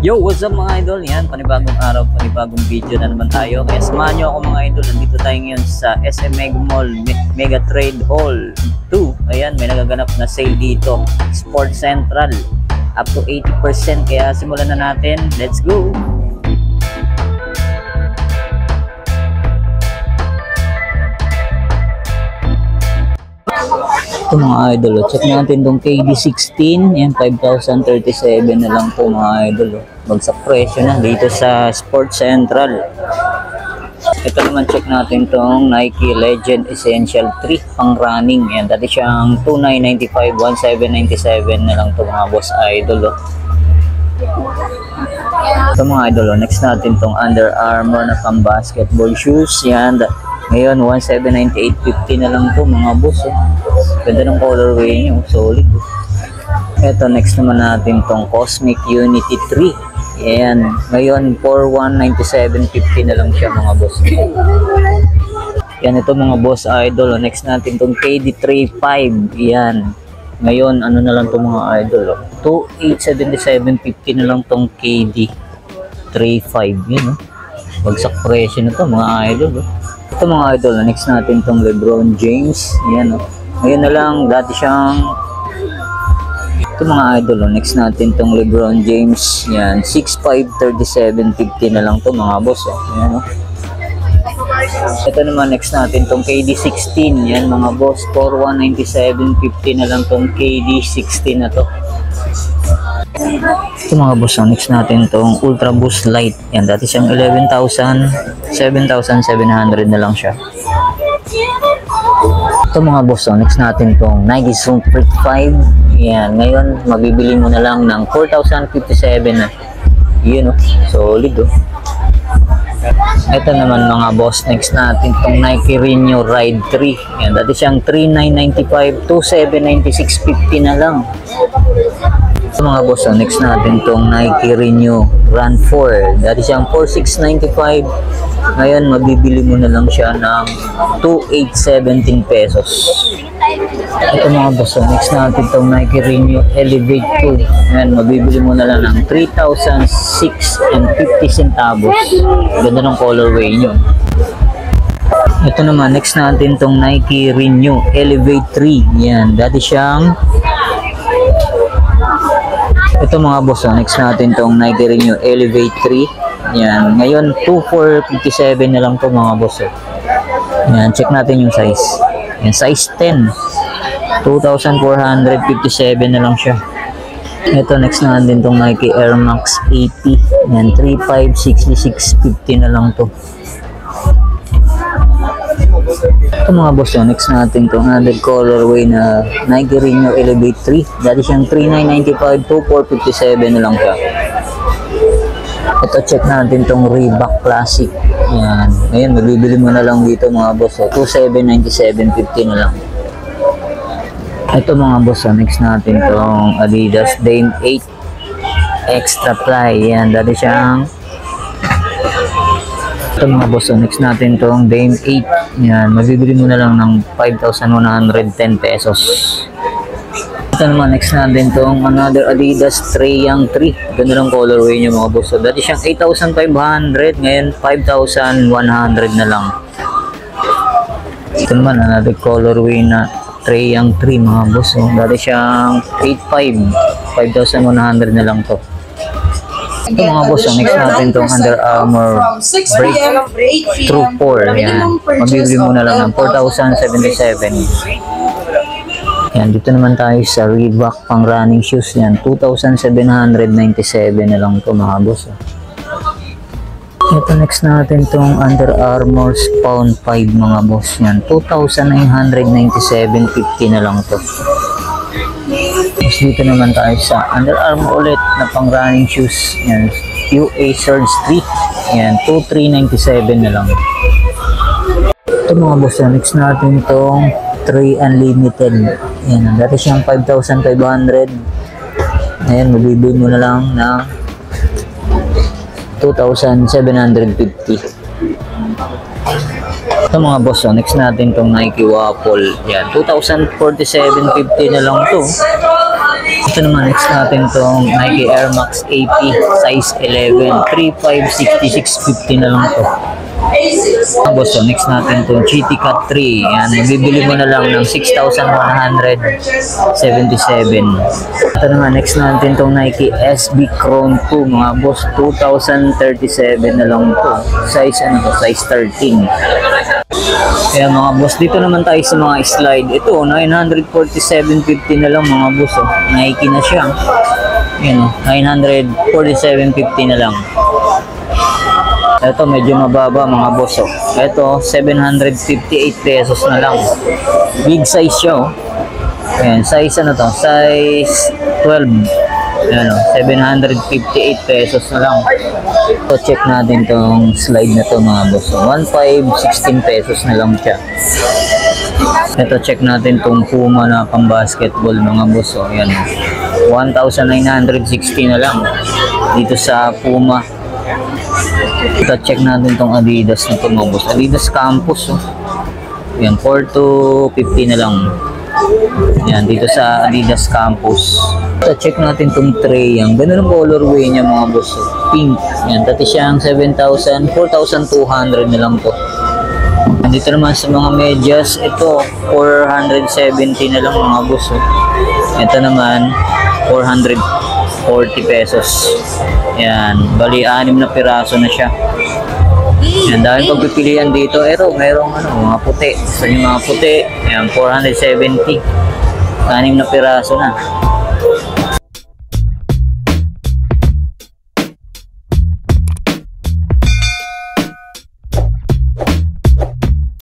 Yo, what's up mga idol? Yan, panibagong araw, panibagong video na naman tayo. Kaya samahan nyo ako mga idol. Nandito tayo ngayon sa SM Mega Mall, Mega Trade Hall 2. Ayan, may nagaganap na sale dito. Sports Central. Up to 80%. Kaya simulan na natin. Let's go! Ito mga idol, check natin itong KD16, yan 5,037 na lang po mga idol. Bagsak presyo na dito sa Sports Central. Ito naman check natin itong Nike Legend Essential 3 pang running, yan dati siyang 2,995, 1,797 na lang ito mga boss idol. Ito mga idol, next natin itong Under Armour na pang basketball shoes, yan ngayon 1,798.50 na lang po mga boss. Ganda ng colorway nyo, solid. Ito next naman natin tong Cosmic Unity 3. Ayan, ngayon 4,197.50 na lang siya mga boss. Yan ito mga boss idol. Next natin tong KD35. Ayan, ngayon ano na lang tong mga idol, 2,877.50 na lang tong KD35. Yan bagsak presyo na to mga idol. Ito mga idol, next natin tong LeBron James. Yan ngayon na lang, dati siyang ito mga idol, next natin tong LeBron James. Yan, 6,537.50 na lang to mga boss. Yan, ito naman next natin tong KD16. Yan mga boss, 4,197.50 na lang tong KD16 na to. Ito mga boss, next natin tong Ultra Boost Light. Yan, dati siyang 11,000, 7,700 na lang siya. Ito mga boss, next natin tong Nike Zoom Freak 5. Yan, ngayon mabibili mo na lang ng 4,057 na. Yun solid Ito naman mga boss, next natin tong Nike Renew Ride 3. Yan, dati siyang 3,995, 2,796.50 na lang. Ito mga boss, next natin tong Nike Renew Run 4. Dati siyang 4,695. Ngayon mabibili mo na lang siya ng 2,817 pesos. Ito mga boss, next natin tong Nike Renew Elevate 2. Ngayon mabibili mo na lang ng 3,006.50 centavos. Ganda ng colorway nyo. Ito naman, next natin tong Nike Renew Elevate 3. Yan, dati siyang ito mga boss, next natin tong Nike Renew Elevate 3. Yan, ngayon 2,457 na lang to mga boss. Yan, check natin yung size. Yan, size 10. 2,457 na lang siya. Ito next natin tong Nike Air Max 80. Yan, 3,566.50 na lang to. Ito mga boss, next natin itong added colorway na Nike Renew Elevate 3. Dati siyang 3,995, 2,457 na lang siya. Ito check natin itong Reebok Classic. Yan, ngayon mabibili mo na lang dito mga boss, 2,797.50 na lang. Ito mga boss, next natin itong Adidas Dame 8 Extra Fly. Yan, dati siyang ito mga boss, next natin itong Dame 8. Yan, mabibili mo na lang ng 5,110 pesos. Ito naman, next natin itong another Adidas Trae Young 3. Ganda ng colorway nyo mga boss. Dati siyang 8,500, ngayon 5,100 na lang. Ito naman, another colorway na Trae Young 3 mga boss. Dati siyang 8,500, 5,100 na lang to. Ito mga boss, next natin itong Under Armour Breakthrough 4. Yan, mabibili mo na lang ng 4,077. Yan, dito naman tayo sa Reebok pang running shoes. Yan, 2,797 na lang ito mga boss. Ito next natin itong Under Armour Spawn 5 mga boss. Yan, 2,997.50 na lang ito. Tapos dito naman tayo sa Under Armour ulit na pang running shoes. Yan, UA Surge 3. Yan, 2,397 na lang. Ito mga boss, next natin itong 3 Unlimited. Yan, dati siyang 5,500. Ayan, mabibili mo na lang na 2,750. Ito mga boss, next natin itong Nike Waffle. Yan, 2,047.50 na lang to. Ito naman, next natin tong Nike Air Max AP size 11, 3,566.50 na lang to. Boss, so next natin itong GT Cut 3. Yan, bibili mo na lang ng 6,177. Ito naman, next natin itong Nike SB Chrome 2. Mga boss, 2,037 na lang to. Size ano to? Size 13. Kaya mga boss, dito naman tayo sa mga slide. Ito, 947.50 na lang mga boss. Oh. Nike na siya. Yan, 947.50 na lang. Ito medyo mababa mga boss. Oh. Ito 758 pesos na lang. Big size siya. Oh. Ayan, size ano to? Size 12. Ayan, oh, 758 pesos na lang. So check natin tong slide na to mga boss. So, 1,516 pesos na lang siya. Ito check natin tong Puma na pang basketball mga boss. So, ayan, 1,960 na lang dito sa Puma. Ito check natin tong Adidas na to mga boss. Adidas Campus. Oh. Ayan, 4,250 na lang. Yan, dito sa Adidas Campus. So, check natin itong tray. Yan, ganun ang colorway niya mga boss. Pink. Yan, dati siyang 4,200 na lang to. Dito naman sa mga medyas, ito 470 na lang mga boss. Ito naman 440 pesos. Yan, bali 6 na piraso na siya. Yan, dahil pagpipilian dito, merong mga puti. Gusto nyo mga puti, yan, 470. 6 na piraso na.